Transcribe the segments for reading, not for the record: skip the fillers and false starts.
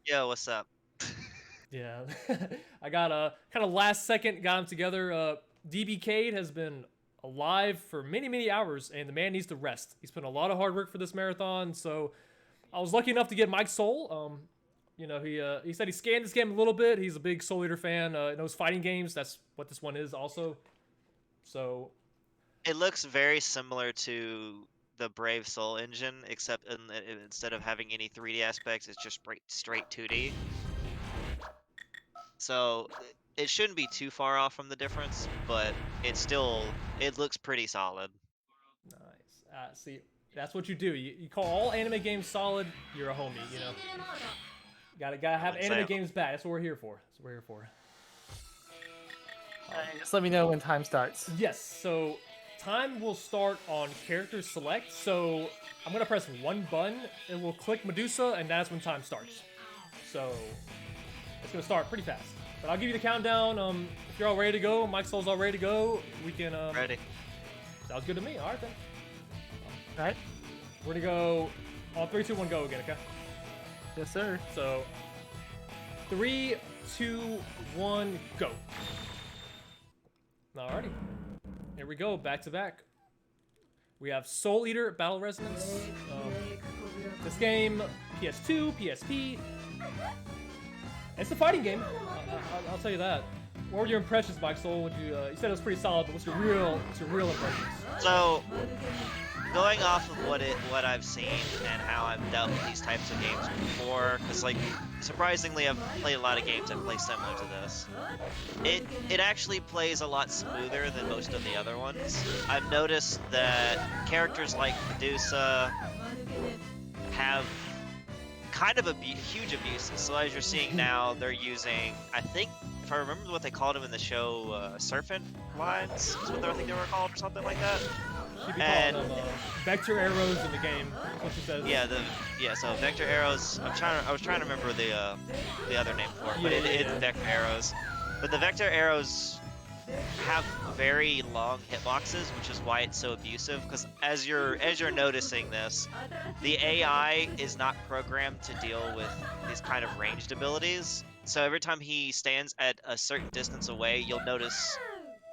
Yo, what's up? Yeah, I got kind of last second got them together. DB Cade has been alive for many hours, and the man needs to rest. He's put in a lot of hard work for this marathon, so I was lucky enough to get Mike Soul. He said he scanned this game a little bit. He's a big Soul Eater fan. Knows fighting games. That's what this one is also. So It looks very similar to the Brave Soul engine, except instead of having any 3D aspects, it's just straight 2D. So it shouldn't be too far off from the difference, but it looks pretty solid. nice. See, that's what you do. You call all anime games solid. You're a homie. You know. Gotta I have wouldn't say anime games back. That's what we're here for. That's what we're here for. Just let me know when time starts. Yes, so time will start on character select. So I'm gonna press one button, it will click Medusa, and that's when time starts. So it's gonna start pretty fast. But I'll give you the countdown. If you're all ready to go, Mike Soul's all ready to go. We can. Ready? Sounds good to me. All right then. All right? We're gonna go on 3, 2, 1, go again. Okay. Yes, sir. So 3, 2, 1, go. Alrighty. Here we go, back to back. We have Soul Eater Battle Resonance. This game, PS2, PSP. It's a fighting game. I'll tell you that. What were your impressions, Mike Soul? You said it was pretty solid, but what's your real impressions? So going off of what I've seen and how I've dealt with these types of games before, because like surprisingly I've played a lot of games that play similar to this. It actually plays a lot smoother than most of the other ones. I've noticed that characters like Medusa have kind of huge abuses. So as you're seeing now, they're using, I think, if I remember what they called them in the show, serpent lines is what I think they were called, or something like that. She'd be calling them vector arrows in the game. That's what she says. Yeah. So vector arrows. I was trying to remember the other name for it, but it's vector arrows. But the vector arrows have very long hitboxes, which is why it's so abusive. Because as you're noticing this, the AI is not programmed to deal with these kind of ranged abilities. So every time he stands at a certain distance away, you'll notice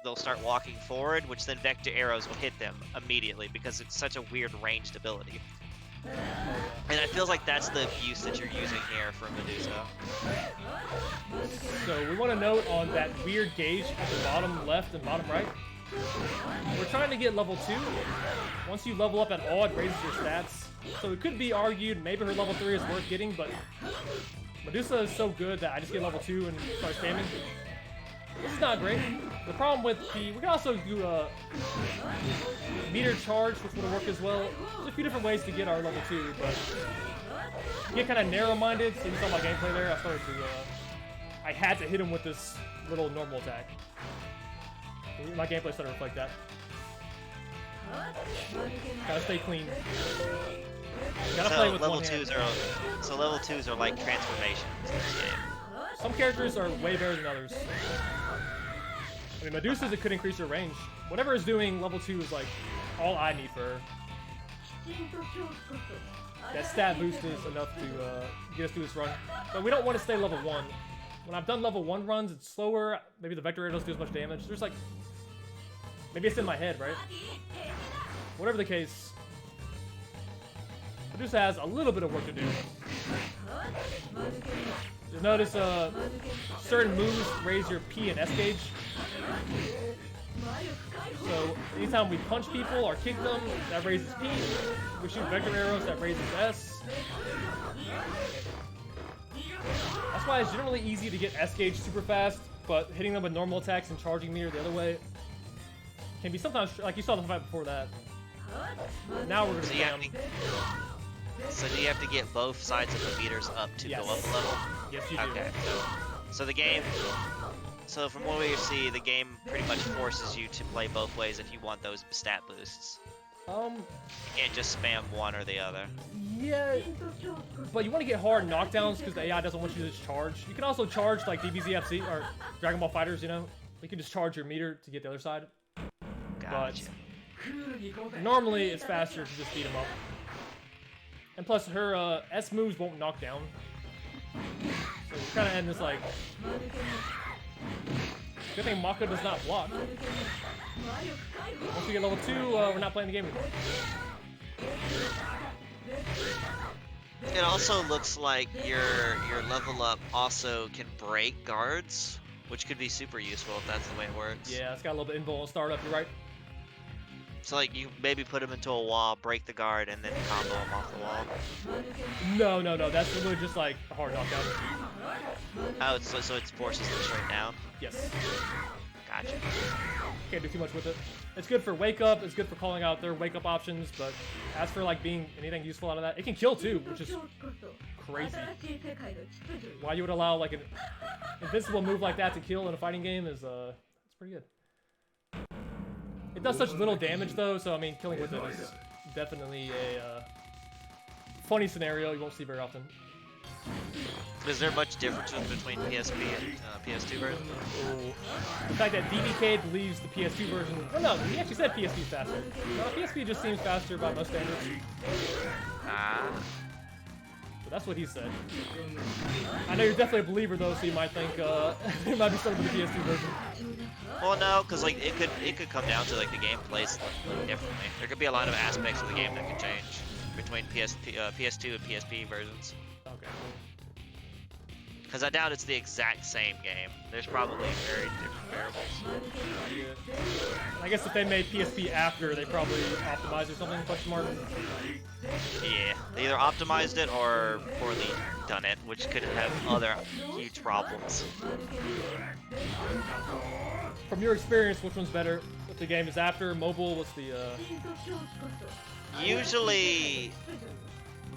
they'll start walking forward, which then vector arrows will hit them immediately because it's such a weird ranged ability. And it feels like that's the abuse that you're using here for Medusa. So we want to note on that weird gauge at the bottom left and bottom right. We're trying to get level 2. Once you level up at all, it raises your stats. So it could be argued maybe her level 3 is worth getting, but Medusa is so good that I just get level 2 and start spamming. This is not great. The problem with we can also do a meter charge, which would work as well. There's a few different ways to get our level 2, but you get kind of narrow-minded. So you saw my gameplay there. I had to hit him with this little normal attack. My gameplay started to reflect that. Gotta stay clean. Gotta play with level one hand. 2s are level 2s are like transformations in this game. Some characters are way better than others. I mean, Medusa's, it could increase her range. Whatever is doing level 2 is like all I need for her. That stat boost is enough to get us through this run. But we don't want to stay level 1. When I've done level 1 runs, it's slower. Maybe the vector arrow doesn't do as much damage. There's like... Maybe it's in my head, right? Whatever the case, Medusa has a little bit of work to do. You'll notice certain moves raise your P and S gauge. So anytime we punch people or kick them, that raises P. We shoot vector arrows, that raises S. That's why it's generally easy to get S gauge super fast, but hitting them with normal attacks and charging me or the other way can be sometimes, like you saw the fight before that. Now we're gonna So do you have to get both sides of the meters up to go up a level? Yes, you do. Okay. So the game. So from what we see, the game pretty much forces you to play both ways if you want those stat boosts. You can't just spam one or the other. Yeah, but you want to get hard knockdowns because the AI doesn't want you to just charge. You can also charge like DBZFC or Dragon Ball Fighters, you know? You can just charge your meter to get the other side. Gotcha. But normally it's faster to just beat them up. And plus her S moves won't knock down. kind of end this like. Good thing Mako does not block. Once we get level 2, we're not playing the game anymore. It also looks like your level up also can break guards, which could be super useful if that's the way it works. Yeah, it's got a little bit of invul on startup, you're right. So like you maybe put him into a wall, break the guard, and then combo him off the wall. No, that's literally just like a hard knockout. Oh, so it forces them straight down? Yes. Gotcha. Can't do too much with it. It's good for wake up, it's good for calling out their wake up options, but as for like being anything useful out of that, it can kill too, which is crazy. Why you would allow like an invincible move like that to kill in a fighting game is it's pretty good. It does such little damage though, so I mean killing with it is definitely a funny scenario you won't see very often. Is there much difference between PSP and PS2 version? The fact that DBK believes the PS2 version... Oh no, he actually said PSP is faster. No, PSP just seems faster by most standards. But that's what he said. I know you're definitely a believer though, so you might think it might be starting with the PS2 version. Well, no, because like it could come down to like the game plays like, differently. There could be a lot of aspects of the game that can change between PS2 and PSP versions. Okay. Because I doubt it's the exact same game. There's probably very different variables. Yeah. I guess if they made PSP after, they probably optimized or something, question mark. Yeah, they either optimized it or poorly done it, which could have other huge problems. From your experience, which one's better? If the game is after, mobile, what's the Usually,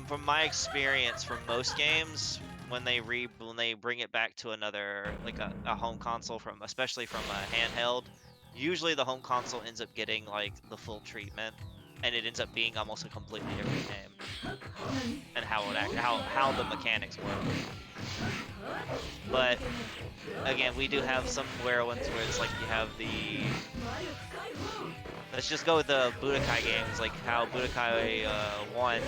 from my experience, from most games, when they bring it back to another, like a home console especially from a handheld, usually the home console ends up getting like the full treatment, and it ends up being almost a completely different game, and how the mechanics work. But again, we do have some rare ones where it's like you have the. Let's just go with the Budokai games, like how Budokai 1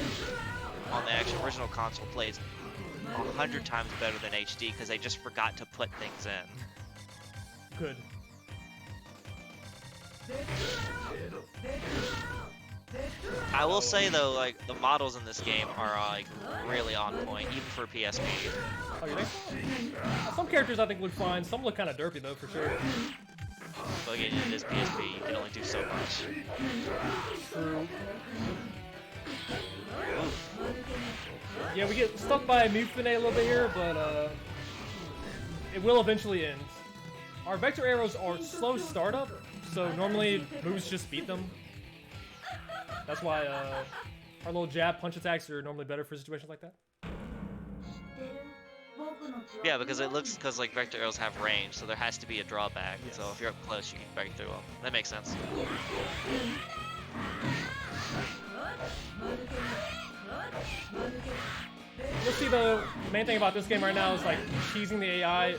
on the actual original console plays 100 times better than HD because they just forgot to put things in. Good. I will say though, like the models in this game are like really on point, even for PSP. Oh, you think? Some characters I think look fine. Some look kind of derpy though, for sure. But again, it is PSP. You can only do so much. True. Yeah, we get stuck by a Mufune a little bit here, but it will eventually end. Our vector arrows are slow startup, so normally moves just beat them. That's why our little jab punch attacks are normally better for situations like that. Yeah, because like vector arrows have range, so there has to be a drawback. Yes. So if you're up close, you can break through them. That makes sense. You'll see the main thing about this game right now is like cheesing the AI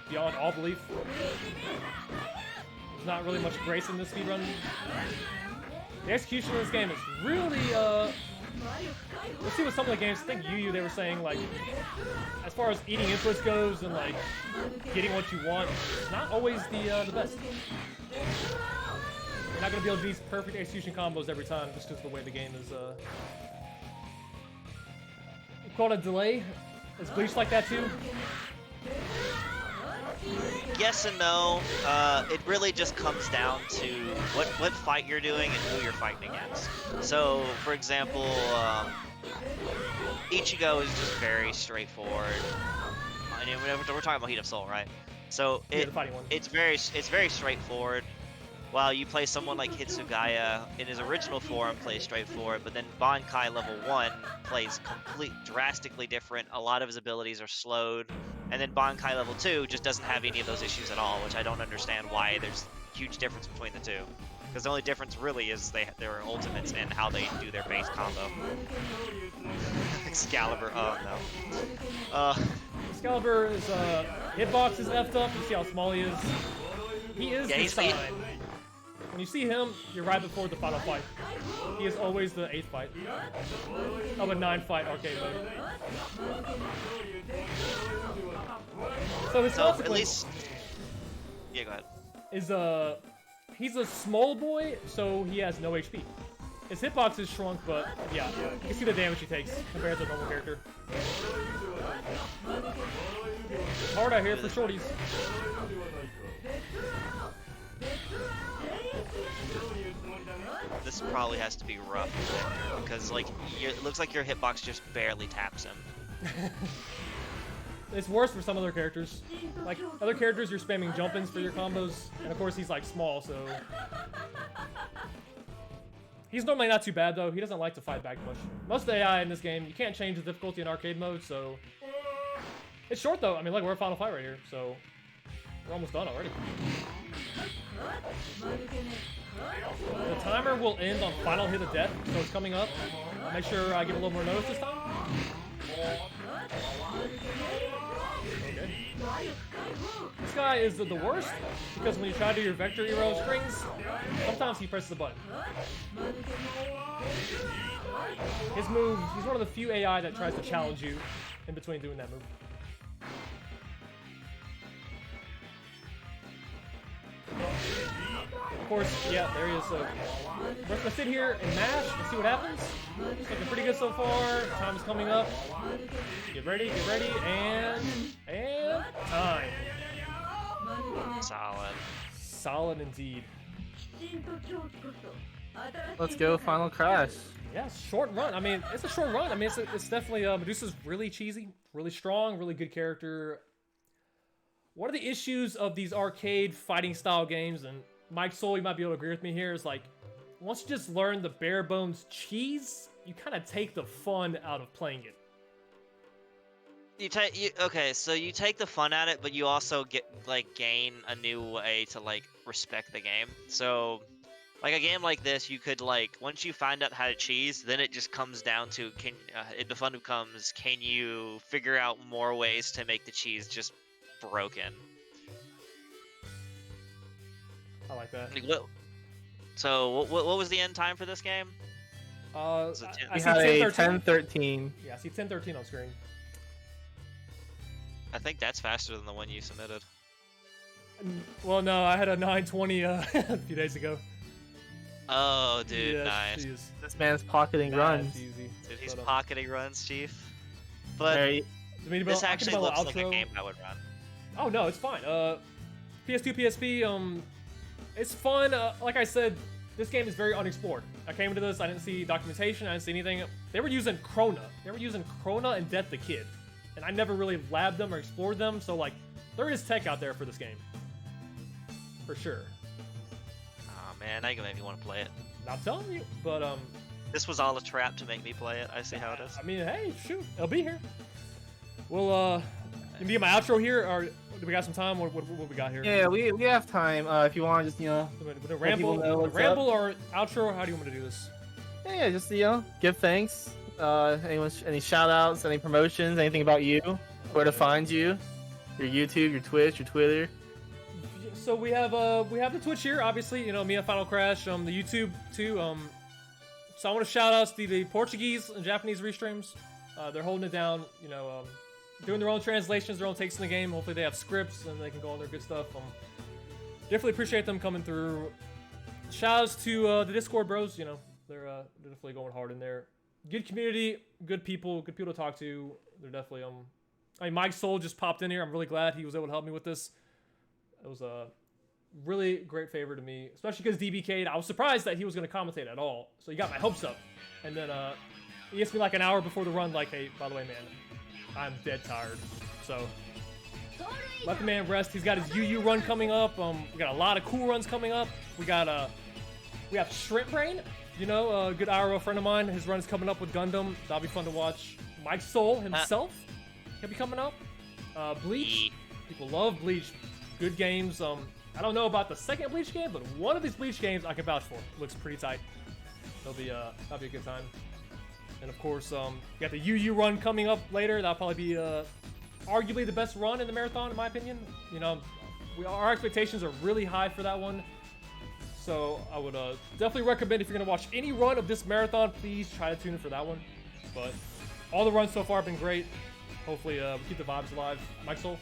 beyond all belief. There's not really much grace in this speedrun. The execution of this game is really let's see what some of the games, I think they were saying like as far as eating inputs goes and like getting what you want, it's not always the best. You're not gonna be able to do these perfect execution combos every time just because of the way the game is called a delay. Is Bleach like that too? Yes and no. It really just comes down to what fight you're doing and who you're fighting against. So, for example, Ichigo is just very straightforward. I mean, we're talking about Heat of Soul, right? So it's very straightforward. While you play someone like Hitsugaya in his original form plays straightforward, but then Bankai level 1 plays drastically different. A lot of his abilities are slowed, and then Bankai level 2 just doesn't have any of those issues at all, which I don't understand why there's a huge difference between the two. Because the only difference really is their ultimates and how they do their base combo. Excalibur, oh no. Excalibur is hitbox is effed up. You see how small he is. He is the sign. When you see him, you're right before the final fight. He is always the 8th fight of a 9-fight arcade mode. So his So at consequence least, yeah, go ahead. is he's a small boy, so he has no HP. His hitbox is shrunk, but yeah, you can see the damage he takes compared to a normal character. It's hard out here for shorties. This probably has to be rough for Victor, because like it looks like your hitbox just barely taps him. It's worse for some other characters. Like, other characters, you're spamming jump-ins for your combos, and of course he's like small, so... He's normally not too bad, though. He doesn't like to fight back much. Most of the AI in this game, you can't change the difficulty in arcade mode, so... It's short, though. I mean, look, we're at final fight right here, so... We're almost done already. The timer will end on final hit of death, so it's coming up. I'll make sure I give a little more notice this time. Okay. This guy is the worst, because when you try to do your vector hero strings, sometimes he presses the button. His move, he's one of the few AI that tries to challenge you in between doing that move. Of course, yeah, there he is. So we're gonna sit here and mash and see what happens. It's looking pretty good so far. Time is coming up. Get ready, and time. Solid. Solid indeed. Let's go, Final Crash. Yeah, short run. I mean, it's a short run. I mean, it's definitely Medusa's really cheesy, really strong, really good character. One of the issues of these arcade fighting style games, and Mike Soul, you might be able to agree with me here, is like, once you just learn the bare bones cheese, you kind of take the fun out of playing it. Okay, so you take the fun at it, but you also gain a new way to respect the game. So, like a game like this, you could once you find out how to cheese, then it just comes down to the fun becomes, can you figure out more ways to make the cheese just broken? I like that. So what was the end time for this game? I We see had a 10:13. 10:13. Yeah, I see 10:13 on screen. I think that's faster than the one you submitted. Well, no, I had a 9:20 a few days ago. Oh, dude, Yeah, nice. geez. This man's pocketing runs. That's easy. Dude, he's But, pocketing runs, Chief. But Very, this actually looks like a game I would run. Oh no, it's fine. PS2, PSP. It's fun. Like I said, this game is very unexplored. I came into this, I didn't see documentation, I didn't see anything. They were using Krona. They were using Krona and Death the Kid, and I never really labbed them or explored them. So like, there is tech out there for this game, for sure. Oh man, now you make me want to play it. Not telling you, but This was all a trap to make me play it. I see how it is. I mean, hey, shoot, it'll be here. We'll you get my outro here, or do we got some time? What we got here? yeah, we have time. If you want to just With a ramble, people know what's ramble or outro? How do you want me to do this? yeah, just give thanks. Any shout outs, any promotions, anything about you, where to find you, your YouTube, your Twitch, your Twitter. So we have the Twitch here, obviously, you know, me and Finalcrash, the YouTube too. So I want to shout out to the Portuguese and Japanese restreams. They're holding it down, you know, doing their own translations, their own takes in the game. Hopefully they have scripts and they can go on their good stuff. Definitely appreciate them coming through. Shout outs to the Discord bros, you know, they're definitely going hard in there. Good community, good people to talk to. They're definitely I mean, Mike Soul just popped in here. I'm really glad he was able to help me with this. It was a really great favor to me, especially because DBK'd. I was surprised that he was going to commentate at all, so he got my hopes up. And then he asked me like an hour before the run, like, hey, by the way, man, I'm dead tired. So let the man rest. He's got his UU run coming up. We got a lot of cool runs coming up. We have Shrimp Brain, you know, a good IRL friend of mine. His run is coming up with Gundam. That'll be fun to watch. Mike Soul himself, he'll be coming up. Bleach. People love Bleach. Good games. I don't know about the second Bleach game, but one of these Bleach games I can vouch for. Looks pretty tight. That'll be a good time. And of course, you got the UU run coming up later. That'll probably be arguably the best run in the marathon, in my opinion. You know, our expectations are really high for that one. So I would definitely recommend, if you're gonna watch any run of this marathon, please try to tune in for that one. But all the runs so far have been great. Hopefully, we keep the vibes alive. Mike Soul.